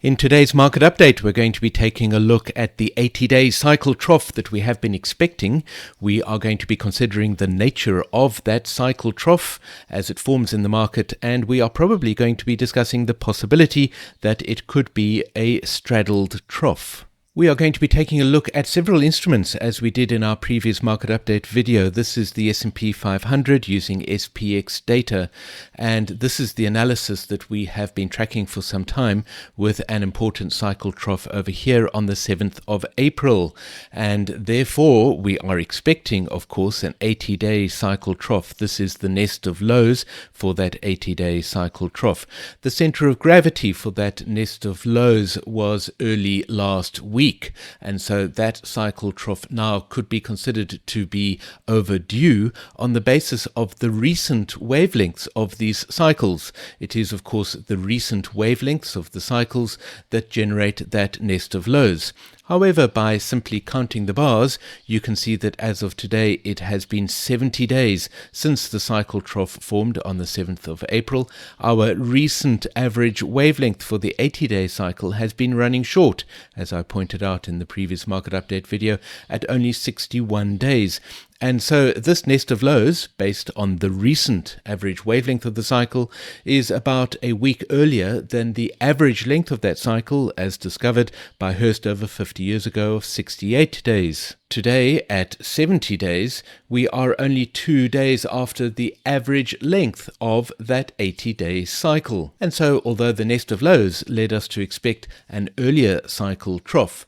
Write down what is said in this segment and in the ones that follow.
In today's market update, we're going to be taking a look at the 80-day cycle trough that we have been expecting. We are going to be considering the nature of that cycle trough as it forms in the market, and we are probably going to be discussing the possibility that it could be a straddled trough. We are going to be taking a look at several instruments as we did in our previous market update video. This is the S&P 500 using SPX data, and this is the analysis that we have been tracking for some time with an important cycle trough over here on the 7th of April. And therefore, we are expecting, of course, an 80-day cycle trough. This is the nest of lows for that 80-day cycle trough. The center of gravity for that nest of lows was early last week. And so that cycle trough now could be considered to be overdue on the basis of the recent wavelengths of these cycles. It is, of course, the recent wavelengths of the cycles that generate that nest of lows. However, by simply counting the bars, you can see that as of today, it has been 70 days since the cycle trough formed on the 7th of April. Our recent average wavelength for the 80-day cycle has been running short, as I pointed out in the previous market update video, at only 61 days. And so this nest of lows, based on the recent average wavelength of the cycle, is about a week earlier than the average length of that cycle as discovered by Hurst over 50 years ago of 68 days. Today, at 70 days, we are only 2 days after the average length of that 80-day cycle. And so, although the nest of lows led us to expect an earlier cycle trough,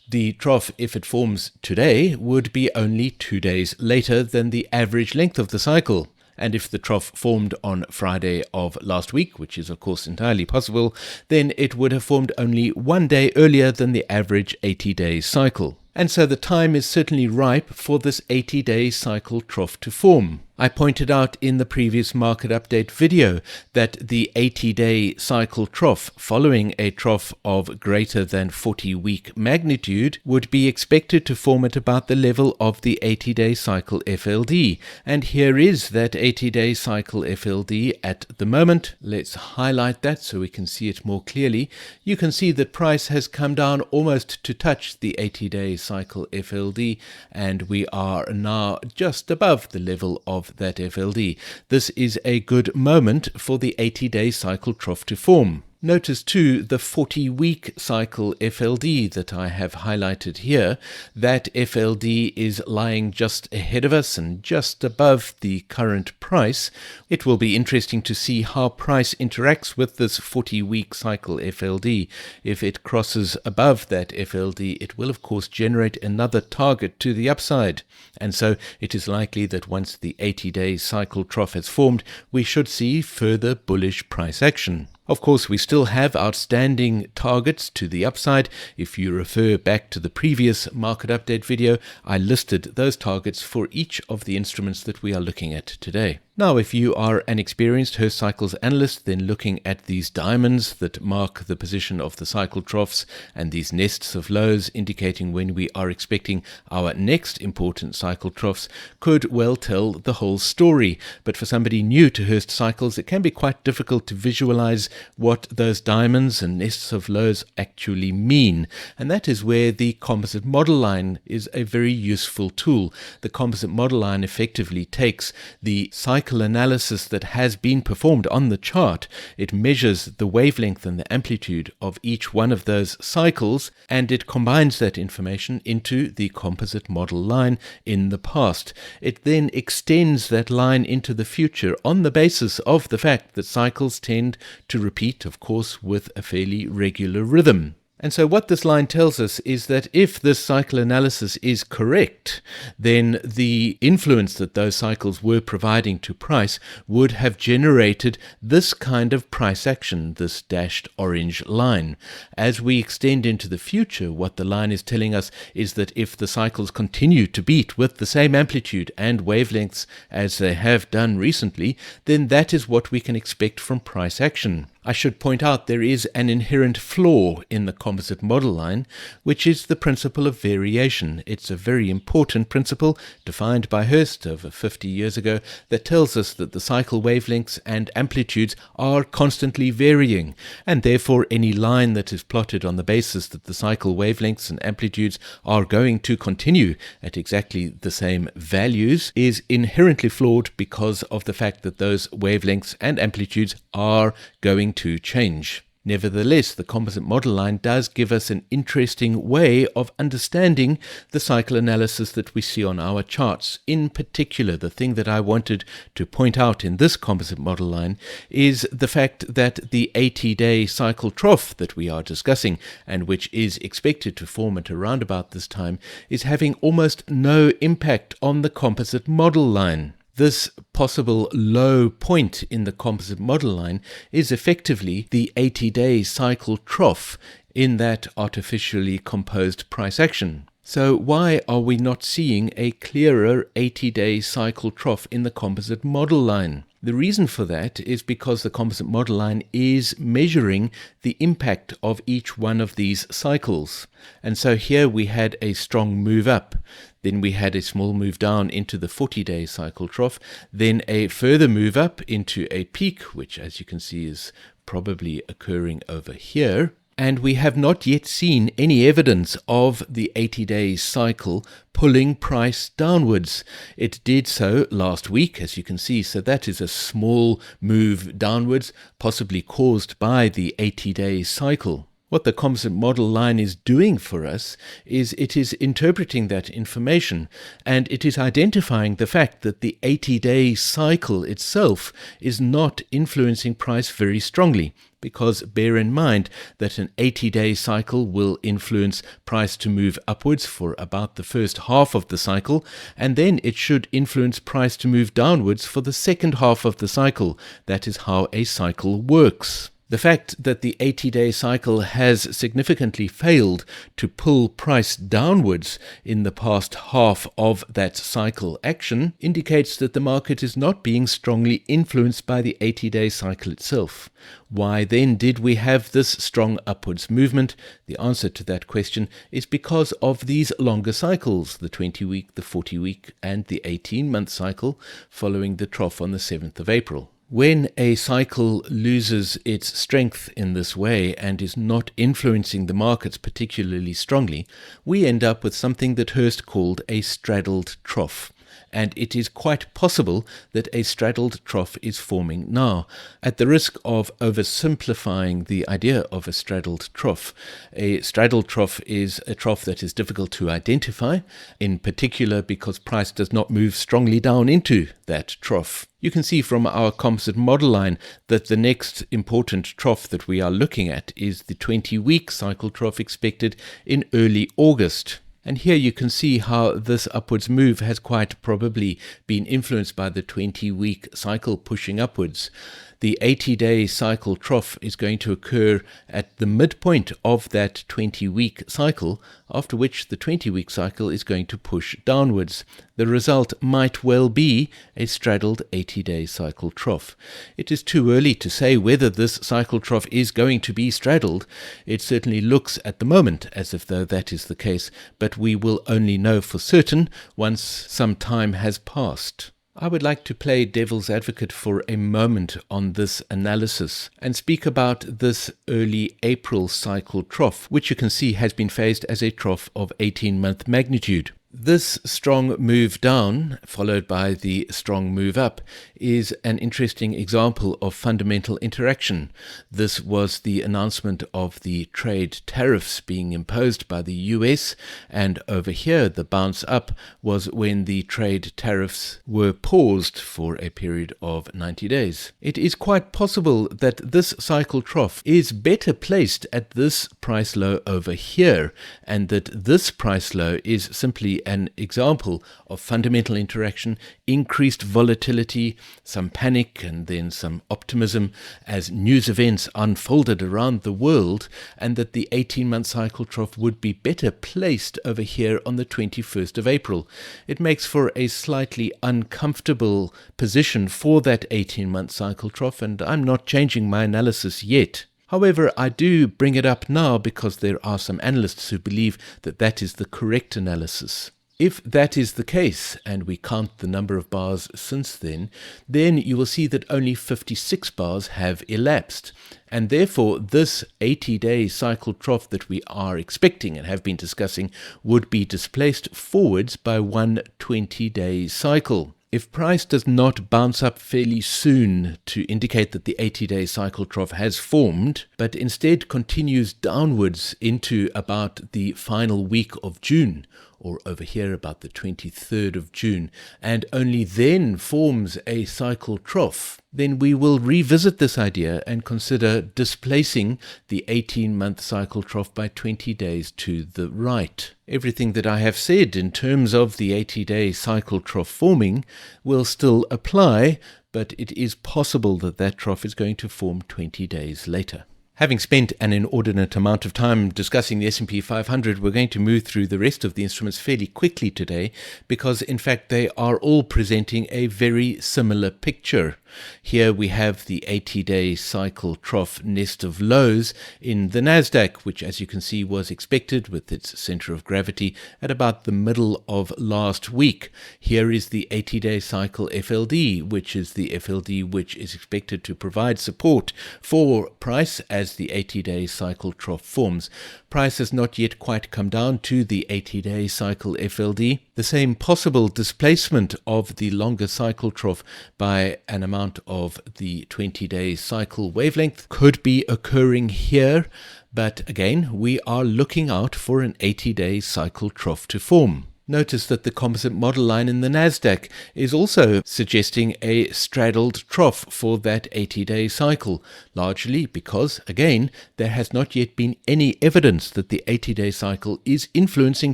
the trough, if it forms today, would be only 2 days later than the average length of the cycle. And if the trough formed on Friday of last week, which is of course entirely possible, then it would have formed only 1 day earlier than the average 80-day cycle. And so the time is certainly ripe for this 80-day cycle trough to form. I pointed out in the previous market update video that the 80-day cycle trough following a trough of greater than 40-week magnitude would be expected to form at about the level of the 80-day cycle FLD. And here is that 80-day cycle FLD at the moment. Let's highlight that so we can see it more clearly. You can see that price has come down almost to touch the 80-day cycle FLD, and we are now just above the level of that FLD. This is a good moment for the 80-day cycle trough to form. Notice too the 40-week cycle FLD that I have highlighted here. That FLD is lying just ahead of us and just above the current price. It will be interesting to see how price interacts with this 40-week cycle FLD. If it crosses above that FLD, it will of course generate another target to the upside. And so it is likely that once the 80-day cycle trough has formed, we should see further bullish price action. Of course, we still have outstanding targets to the upside. If you refer back to the previous market update video, I listed those targets for each of the instruments that we are looking at today. Now, if you are an experienced Hurst Cycles analyst, then looking at these diamonds that mark the position of the cycle troughs and these nests of lows indicating when we are expecting our next important cycle troughs could well tell the whole story. But for somebody new to Hurst Cycles, it can be quite difficult to visualize what those diamonds and nests of lows actually mean. And that is where the composite model line is a very useful tool. The composite model line effectively takes the cycle analysis that has been performed on the chart. It measures the wavelength and the amplitude of each one of those cycles, and it combines that information into the composite model line in the past. It then extends that line into the future on the basis of the fact that cycles tend to repeat, of course, with a fairly regular rhythm. And so what this line tells us is that if this cycle analysis is correct, then the influence that those cycles were providing to price would have generated this kind of price action, this dashed orange line. As we extend into the future, what the line is telling us is that if the cycles continue to beat with the same amplitude and wavelengths as they have done recently, then that is what we can expect from price action. I should point out there is an inherent flaw in the composite model line, which is the principle of variation. It's a very important principle defined by Hurst over 50 years ago that tells us that the cycle wavelengths and amplitudes are constantly varying, and therefore any line that is plotted on the basis that the cycle wavelengths and amplitudes are going to continue at exactly the same values is inherently flawed because of the fact that those wavelengths and amplitudes are going to change. Nevertheless, the composite model line does give us an interesting way of understanding the cycle analysis that we see on our charts. In particular, the thing that I wanted to point out in this composite model line is the fact that the 80-day cycle trough that we are discussing, and which is expected to form at around about this time, is having almost no impact on the composite model line. This possible low point in the composite model line is effectively the 80-day cycle trough in that artificially composed price action. So why are we not seeing a clearer 80-day cycle trough in the composite model line? The reason for that is because the composite model line is measuring the impact of each one of these cycles. And so here we had a strong move up. Then we had a small move down into the 40-day cycle trough, then a further move up into a peak, which as you can see is probably occurring over here. And we have not yet seen any evidence of the 80-day cycle pulling price downwards. It did so last week, as you can see, so that is a small move downwards, possibly caused by the 80-day cycle. What the composite model line is doing for us is it is interpreting that information, and it is identifying the fact that the 80-day cycle itself is not influencing price very strongly, because bear in mind that an 80-day cycle will influence price to move upwards for about the first half of the cycle, and then it should influence price to move downwards for the second half of the cycle. That is how a cycle works. The fact that the 80-day cycle has significantly failed to pull price downwards in the past half of that cycle action indicates that the market is not being strongly influenced by the 80-day cycle itself. Why then did we have this strong upwards movement? The answer to that question is because of these longer cycles, the 20-week, the 40-week, and the 18-month cycle following the trough on the 7th of April. When a cycle loses its strength in this way and is not influencing the markets particularly strongly, we end up with something that Hurst called a straddled trough. And it is quite possible that a straddled trough is forming now. At the risk of oversimplifying the idea of a straddled trough is a trough that is difficult to identify, in particular because price does not move strongly down into that trough. You can see from our composite model line that the next important trough that we are looking at is the 20-week cycle trough expected in early August. And here you can see how this upwards move has quite probably been influenced by the 20-week cycle pushing upwards. The 80-day cycle trough is going to occur at the midpoint of that 20-week cycle, after which the 20-week cycle is going to push downwards. The result might well be a straddled 80-day cycle trough. It is too early to say whether this cycle trough is going to be straddled. It certainly looks at the moment as if though that is the case, but we will only know for certain once some time has passed. I would like to play devil's advocate for a moment on this analysis and speak about this early April cycle trough, which you can see has been phased as a trough of 18-month magnitude. This strong move down, followed by the strong move up, is an interesting example of fundamental interaction. This was the announcement of the trade tariffs being imposed by the US, and over here the bounce up was when the trade tariffs were paused for a period of 90 days. It is quite possible that this cycle trough is better placed at this price low over here, and that this price low is simply clearly an example of fundamental interaction, increased volatility, some panic and then some optimism as news events unfolded around the world, and that the 18-month cycle trough would be better placed over here on the 21st of April. It makes for a slightly uncomfortable position for that 18-month cycle trough, and I'm not changing my analysis yet. However, I do bring it up now because there are some analysts who believe that that is the correct analysis. If that is the case, and we count the number of bars since then you will see that only 56 bars have elapsed. And therefore, this 80-day cycle trough that we are expecting and have been discussing would be displaced forwards by one 20-day cycle. If price does not bounce up fairly soon to indicate that the 80-day cycle trough has formed, but instead continues downwards into about the final week of June, or over here about the 23rd of June, and only then forms a cycle trough, then we will revisit this idea and consider displacing the 18-month cycle trough by 20 days to the right. Everything that I have said in terms of the 80-day cycle trough forming will still apply, but it is possible that that trough is going to form 20 days later. Having spent an inordinate amount of time discussing the S&P 500, we're going to move through the rest of the instruments fairly quickly today because, in fact, they are all presenting a very similar picture. Here we have the 80-day cycle trough nest of lows in the Nasdaq, which, as you can see, was expected with its center of gravity at about the middle of last week. Here is the 80-day cycle FLD, which is the FLD which is expected to provide support for price as the 80-day cycle trough forms. Price has not yet quite come down to the 80-day cycle FLD. The same possible displacement of the longer cycle trough by an amount of the 20-day cycle wavelength could be occurring here, but again, we are looking out for an 80-day cycle trough to form. Notice that the composite model line in the Nasdaq is also suggesting a straddled trough for that 80-day cycle, largely because, again, there has not yet been any evidence that the 80-day cycle is influencing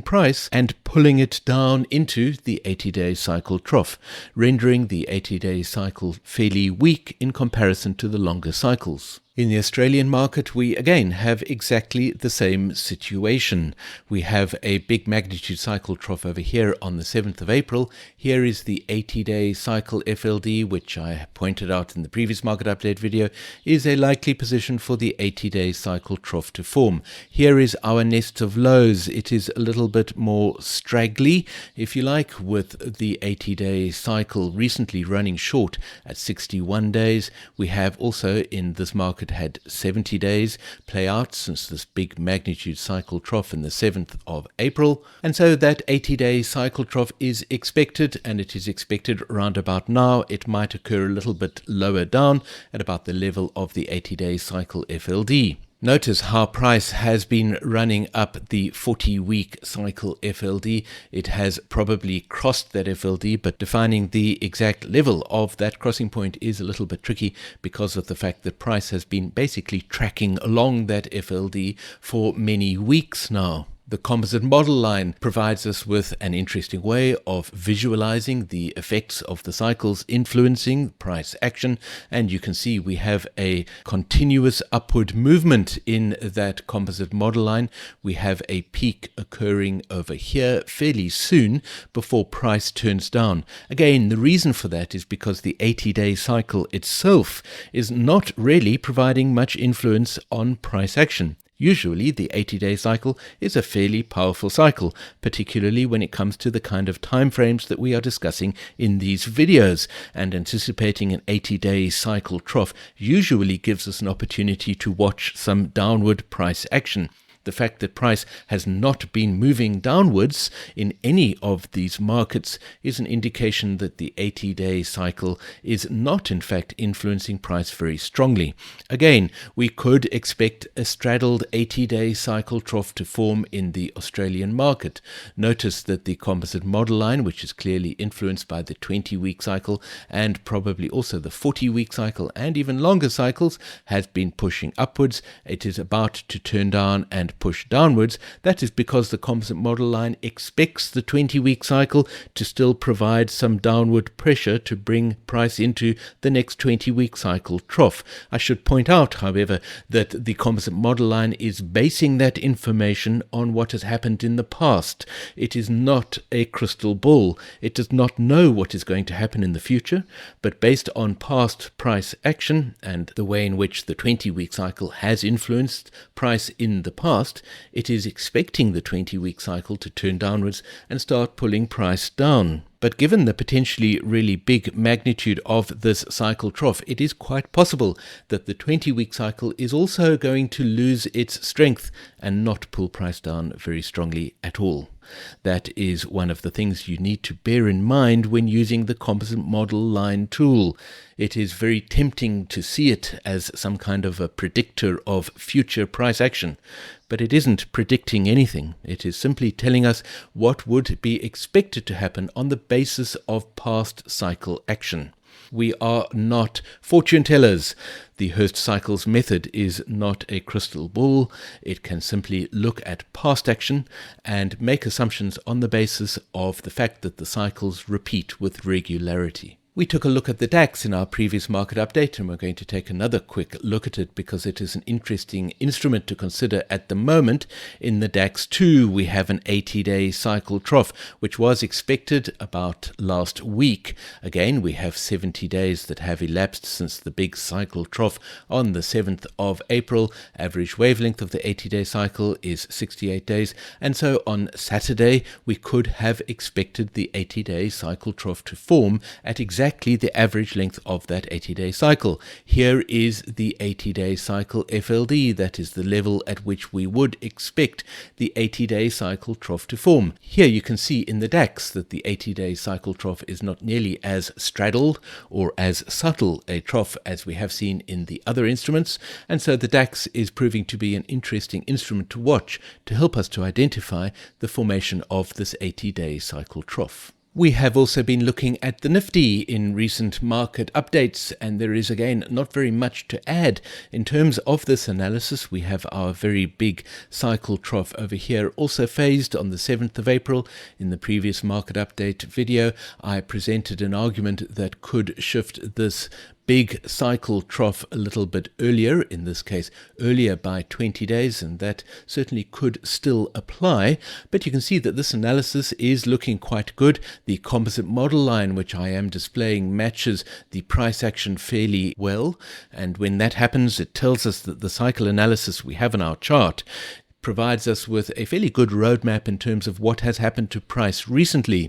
price and pulling it down into the 80-day cycle trough, rendering the 80-day cycle fairly weak in comparison to the longer cycles. In the Australian market, we again have exactly the same situation. We have a big magnitude cycle trough over here on the 7th of April. Here is the 80-day cycle FLD, which I pointed out in the previous market update video, is a likely position for the 80-day cycle trough to form. Here is our nest of lows. It is a little bit more straggly, if you like, with the 80-day cycle recently running short at 61 days. We have also in this market had 70 days play out since this big magnitude cycle trough in the 7th of April. And so that 80-day cycle trough is expected, and it is expected around about now. It might occur a little bit lower down at about the level of the 80-day cycle FLD. Notice how price has been running up the 40-week cycle FLD. It has probably crossed that FLD, but defining the exact level of that crossing point is a little bit tricky because of the fact that price has been basically tracking along that FLD for many weeks now. The composite model line provides us with an interesting way of visualizing the effects of the cycles influencing price action, and you can see we have a continuous upward movement in that composite model line. We have a peak occurring over here fairly soon before price turns down. Again, the reason for that is because the 80-day cycle itself is not really providing much influence on price action. Usually, the 80-day cycle is a fairly powerful cycle, particularly when it comes to the kind of time frames that we are discussing in these videos, and anticipating an 80-day cycle trough usually gives us an opportunity to watch some downward price action. The fact that price has not been moving downwards in any of these markets is an indication that the 80-day cycle is not in fact influencing price very strongly. Again, we could expect a straddled 80-day cycle trough to form in the Australian market. Notice that the composite model line, which is clearly influenced by the 20-week cycle and probably also the 40-week cycle and even longer cycles, has been pushing upwards. It is about to turn down and and push downwards, that is because the composite model line expects the 20-week cycle to still provide some downward pressure to bring price into the next 20-week cycle trough. I should point out, however, that the composite model line is basing that information on what has happened in the past. It is not a crystal ball. It does not know what is going to happen in the future, but based on past price action and the way in which the 20-week cycle has influenced price in the past, it is expecting the 20-week cycle to turn downwards and start pulling price down. But given the potentially really big magnitude of this cycle trough, it is quite possible that the 20-week cycle is also going to lose its strength and not pull price down very strongly at all. That is one of the things you need to bear in mind when using the composite model line tool. It is very tempting to see it as some kind of a predictor of future price action, but it isn't predicting anything. It is simply telling us what would be expected to happen on the basis of past cycle action. We are not fortune tellers. The Hurst cycles method is not a crystal ball. It can simply look at past action and make assumptions on the basis of the fact that the cycles repeat with regularity. We took a look at the DAX in our previous market update, and we're going to take another quick look at it because it is an interesting instrument to consider at the moment. In the DAX 2, we have an 80-day cycle trough, which was expected about last week. Again, we have 70 days that have elapsed since the big cycle trough on the 7th of April. Average wavelength of the 80-day cycle is 68 days, and so on Saturday, we could have expected the 80-day cycle trough to form at exactly the average length of that 80-day cycle. Here is the 80-day cycle FLD. That is the level at which we would expect the 80-day cycle trough to form. Here you can see in the DAX that the 80-day cycle trough is not nearly as straddled or as subtle a trough as we have seen in the other instruments, and so the DAX is proving to be an interesting instrument to watch to help us to identify the formation of this 80-day cycle trough. We have also been looking at the Nifty in recent market updates, and there is again not very much to add in terms of this analysis. We have our very big cycle trough over here also phased on the 7th of April. In the previous market update video, I presented an argument that could shift this big cycle trough a little bit earlier, in this case earlier by 20 days, and that certainly could still apply. But you can see that this analysis is looking quite good. The composite model line, which I am displaying, matches the price action fairly well, and when that happens, it tells us that the cycle analysis we have in our chart provides us with a fairly good roadmap in terms of what has happened to price recently.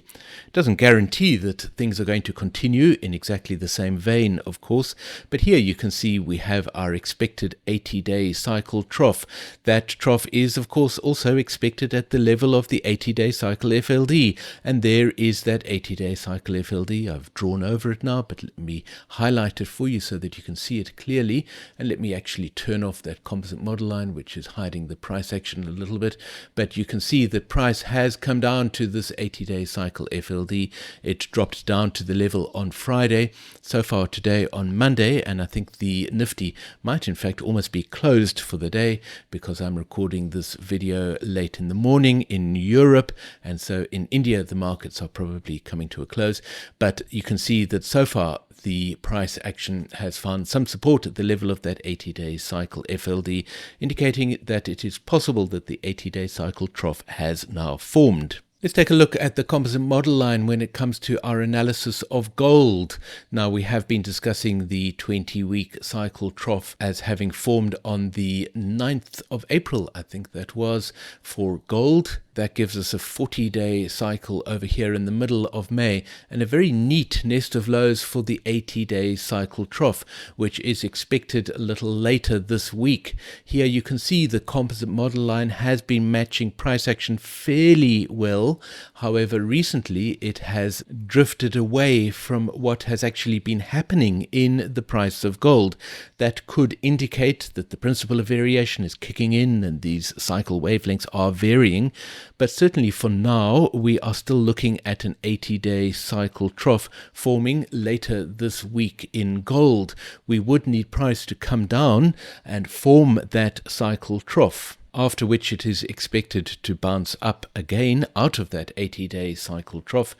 It doesn't guarantee that things are going to continue in exactly the same vein, of course, but here you can see we have our expected 80-day cycle trough. That trough is, of course, also expected at the level of the 80-day cycle FLD, and there is that 80-day cycle FLD. I've drawn over it now, but let me highlight it for you so that you can see it clearly, and let me actually turn off that composite model line, which is hiding the price action a little bit, but you can see that price has come down to this 80-day cycle FLD. It dropped down to the level on Friday, so far today on Monday, and I think the Nifty might in fact almost be closed for the day because I'm recording this video late in the morning in Europe, and so in India the markets are probably coming to a close. But you can see that so far the price action has found some support at the level of that 80-day cycle FLD, indicating that it is possible that the 80-day cycle trough has now formed. Let's take a look at the composite model line when it comes to our analysis of gold. Now, we have been discussing the 20-week cycle trough as having formed on the 9th of April, I think that was, for gold. That gives us a 40-day cycle over here in the middle of May, and a very neat nest of lows for the 80-day cycle trough, which is expected a little later this week. Here you can see the composite model line has been matching price action fairly well. However, recently it has drifted away from what has actually been happening in the price of gold. That could indicate that the principle of variation is kicking in and these cycle wavelengths are varying. But certainly for now, we are still looking at an 80-day cycle trough forming later this week in gold. We would need price to come down and form that cycle trough. after which it is expected to bounce up again out of that 80-day cycle trough.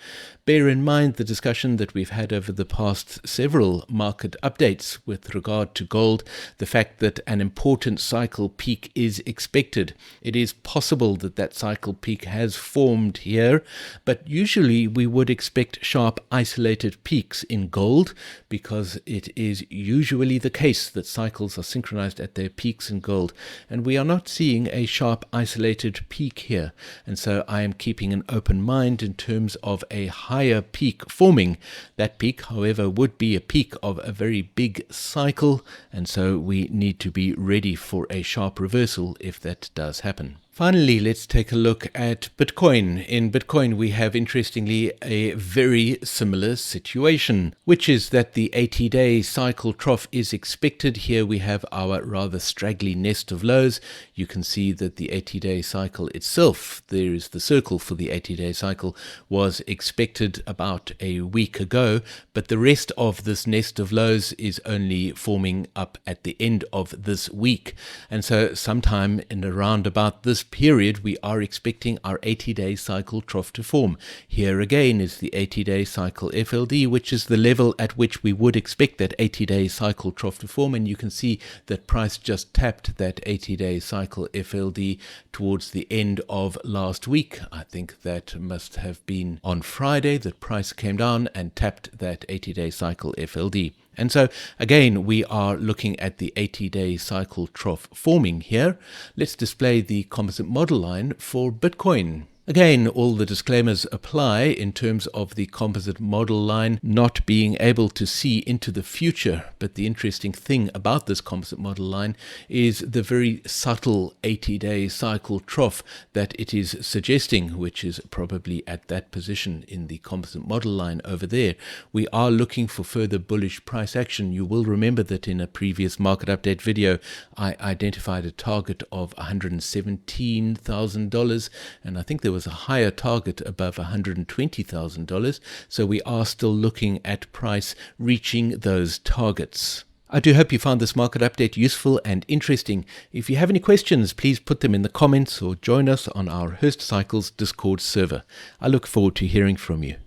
Bear in mind the discussion that we've had over the past several market updates with regard to gold, the fact that an important cycle peak is expected. It is possible that that cycle peak has formed here, but usually we would expect sharp isolated peaks in gold because it is usually the case that cycles are synchronized at their peaks in gold, and we are not seeing a sharp isolated peak here, and so I am keeping an open mind in terms of a higher peak forming. That peak, however, would be a peak of a very big cycle, and so we need to be ready for a sharp reversal if that does happen. Finally, let's take a look at Bitcoin. In Bitcoin, we have, interestingly, a very similar situation, which is that the 80-day cycle trough is expected. Here we have our rather straggly nest of lows. You can see that the 80-day cycle itself, there is the circle for the 80-day cycle, was expected about a week ago, but the rest of this nest of lows is only forming up at the end of this week. And so sometime in around about this period, we are expecting our 80-day cycle trough to form. Here again is the 80-day cycle FLD, which is the level at which we would expect that 80-day cycle trough to form, and you can see that price just tapped that 80-day cycle FLD towards the end of last week. I think that must have been on Friday that price came down and tapped that 80-day cycle FLD. And so, again, we are looking at the 80-day cycle trough forming here. Let's display the composite model line for Bitcoin. Again, all the disclaimers apply in terms of the composite model line not being able to see into the future. But the interesting thing about this composite model line is the very subtle 80-day cycle trough that it is suggesting, which is probably at that position in the composite model line over there. We are looking for further bullish price action. You will remember that in a previous market update video, I identified a target of $117,000, and I think there was a higher target above $120,000, so we are still looking at price reaching those targets. I do hope you found this market update useful and interesting. If you have any questions, please put them in the comments or join us on our Hurst Cycles Discord server. I look forward to hearing from you.